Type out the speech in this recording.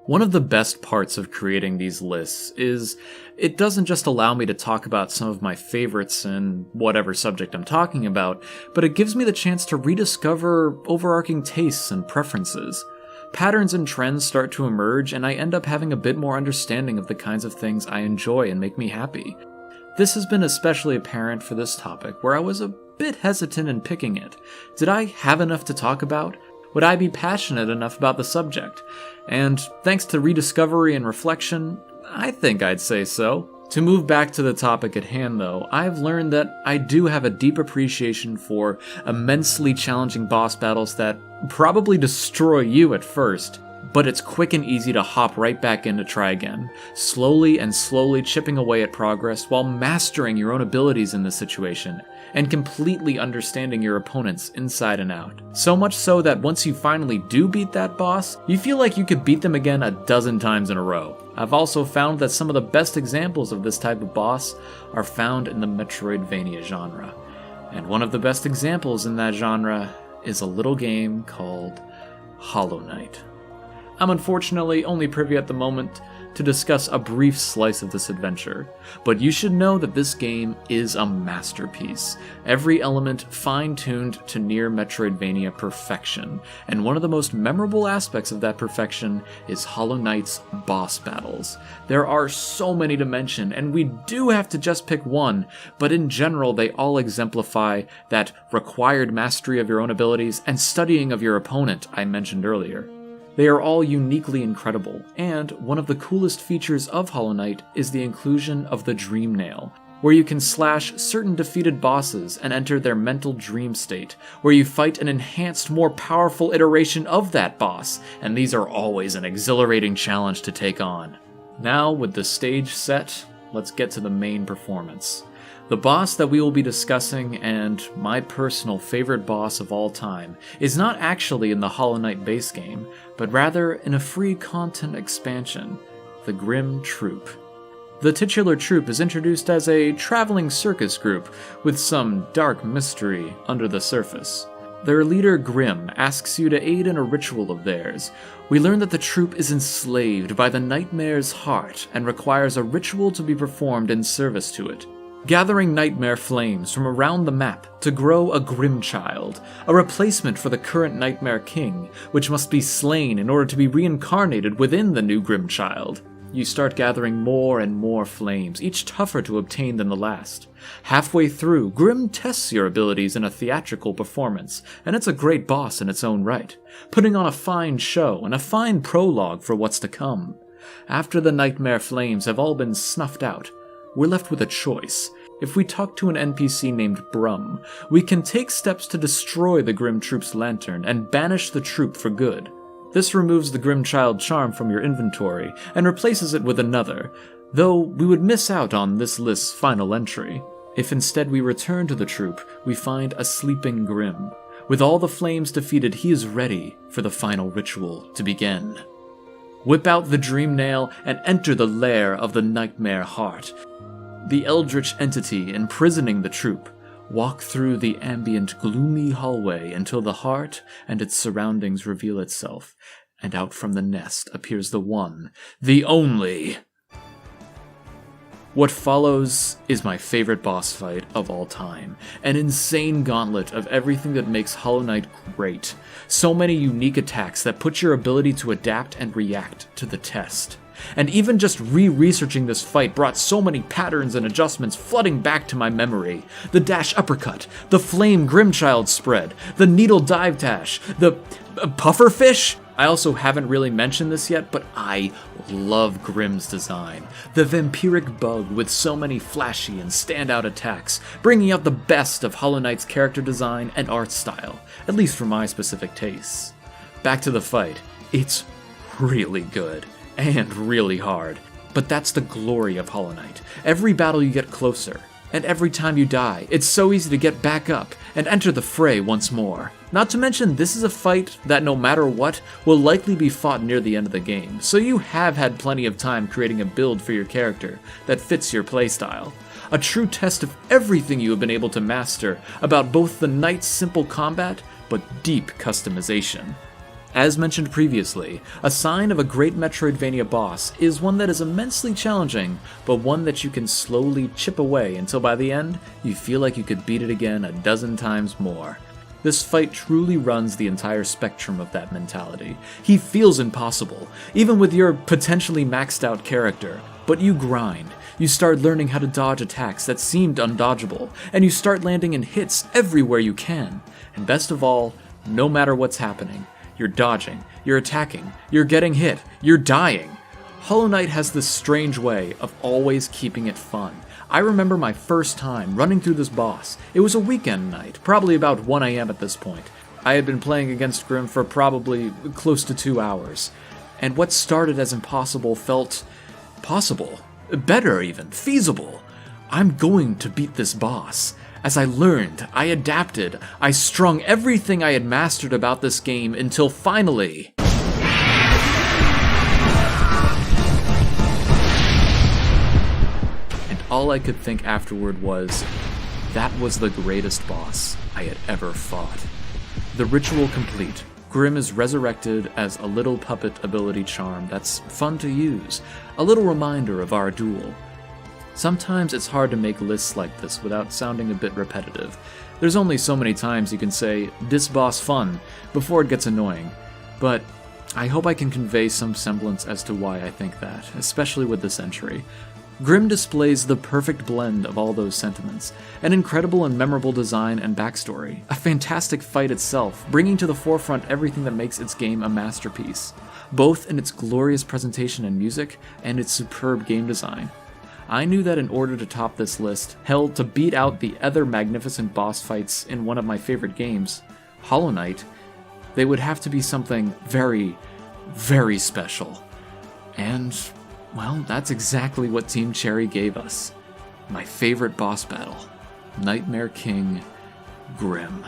One of the best parts of creating these lists is it doesn't just allow me to talk about some of my favorites in whatever subject I'm talking about, but it gives me the chance to rediscover overarching tastes and preferences. Patterns and trends start to emerge, and I end up having a bit more understanding of the kinds of things I enjoy and make me happy. This has been especially apparent for this topic, where I was a bit hesitant in picking it. Did I have enough to talk about? Would I be passionate enough about the subject? And thanks to rediscovery and reflection, I think I'd say so. To move back to the topic at hand though, I've learned that I do have a deep appreciation for immensely challenging boss battles that probably destroy you at first, but it's quick and easy to hop right back in to try again, slowly chipping away at progress while mastering your own abilities in the situation, and completely understanding your opponents inside and out. So much so that once you finally do beat that boss, you feel like you could beat them again a dozen times in a row. I've also found that some of the best examples of this type of boss are found in the Metroidvania genre. And one of the best examples in that genre is a little game called Hollow Knight. I'm unfortunately only privy at the moment to discuss a brief slice of this adventure, but you should know that this game is a masterpiece, every element fine-tuned to near Metroidvania perfection, and one of the most memorable aspects of that perfection is Hollow Knight's boss battles. There are so many to mention, and we do have to just pick one, but in general they all exemplify that required mastery of your own abilities and studying of your opponent I mentioned earlier. They are all uniquely incredible, and one of the coolest features of Hollow Knight is the inclusion of the Dream Nail, where you can slash certain defeated bosses and enter their mental dream state, where you fight an enhanced, more powerful iteration of that boss, and these are always an exhilarating challenge to take on. Now, with the stage set, let's get to the main performance. The boss that we will be discussing, and my personal favorite boss of all time, is not actually in the Hollow Knight base game, but rather in a free content expansion, the Grimm Troupe. The titular troupe is introduced as a traveling circus group with some dark mystery under the surface. Their leader, Grimm, asks you to aid in a ritual of theirs. We learn that the troupe is enslaved by the Nightmare's heart and requires a ritual to be performed in service to it. Gathering nightmare flames from around the map to grow a Grimm Child, a replacement for the current Nightmare King, which must be slain in order to be reincarnated within the new Grimm Child. You start gathering more and more flames, each tougher to obtain than the last. Halfway through, Grimm tests your abilities in a theatrical performance, and it's a great boss in its own right, putting on a fine show and a fine prologue for what's to come. After the nightmare flames have all been snuffed out, we're left with a choice. If we talk to an NPC named Brum, we can take steps to destroy the Grimm Troupe's lantern and banish the troupe for good. This removes the Grimm Child charm from your inventory and replaces it with another, though we would miss out on this list's final entry. If instead we return to the troupe, we find a sleeping Grimm. With all the flames defeated, he is ready for the final ritual to begin. Whip out the Dream Nail and enter the lair of the Nightmare Heart, the eldritch entity imprisoning the troupe. Walk through the ambient, gloomy hallway until the heart and its surroundings reveal itself, and out from the nest appears the one, the only. What follows is my favorite boss fight of all time, an insane gauntlet of everything that makes Hollow Knight great. So many unique attacks that put your ability to adapt and react to the test. And even just re-researching this fight brought so many patterns and adjustments flooding back to my memory. The dash uppercut, the flame Grimmchild spread, the needle dive dash, the pufferfish. I also haven't really mentioned this yet, but I love Grimm's design. The vampiric bug with so many flashy and standout attacks, bringing out the best of Hollow Knight's character design and art style, at least for my specific tastes. Back to the fight. It's really good. And really hard. But that's the glory of Hollow Knight. Every battle you get closer, and every time you die, it's so easy to get back up and enter the fray once more. Not to mention, this is a fight that no matter what, will likely be fought near the end of the game, so you have had plenty of time creating a build for your character that fits your playstyle. A true test of everything you have been able to master about both the Knight's simple combat, but deep customization. As mentioned previously, a sign of a great Metroidvania boss is one that is immensely challenging, but one that you can slowly chip away until by the end, you feel like you could beat it again a dozen times more. This fight truly runs the entire spectrum of that mentality. He feels impossible, even with your potentially maxed out character, but you grind. You start learning how to dodge attacks that seemed undodgeable, and you start landing in hits everywhere you can. And best of all, no matter what's happening, you're dodging, you're attacking, you're getting hit, you're dying. Hollow Knight has this strange way of always keeping it fun. I remember my first time running through this boss. It was a weekend night, probably about 1 a.m. at this point. I had been playing against Grim for probably close to 2 hours, and what started as impossible felt possible, better even, feasible. I'm going to beat this boss. As I learned, I adapted, I strung everything I had mastered about this game until finally... All I could think afterward was, that was the greatest boss I had ever fought. The ritual complete, Grim is resurrected as a little puppet ability charm that's fun to use, a little reminder of our duel. Sometimes it's hard to make lists like this without sounding a bit repetitive. There's only so many times you can say, "This boss fun," before it gets annoying, but I hope I can convey some semblance as to why I think that, especially with this entry. Grim displays the perfect blend of all those sentiments, an incredible and memorable design and backstory, a fantastic fight itself, bringing to the forefront everything that makes its game a masterpiece, both in its glorious presentation and music, and its superb game design. I knew that in order to top this list, hell, to beat out the other magnificent boss fights in one of my favorite games, Hollow Knight, they would have to be something very, very special. And... well, that's exactly what Team Cherry gave us. My favorite boss battle, Nightmare King Grim.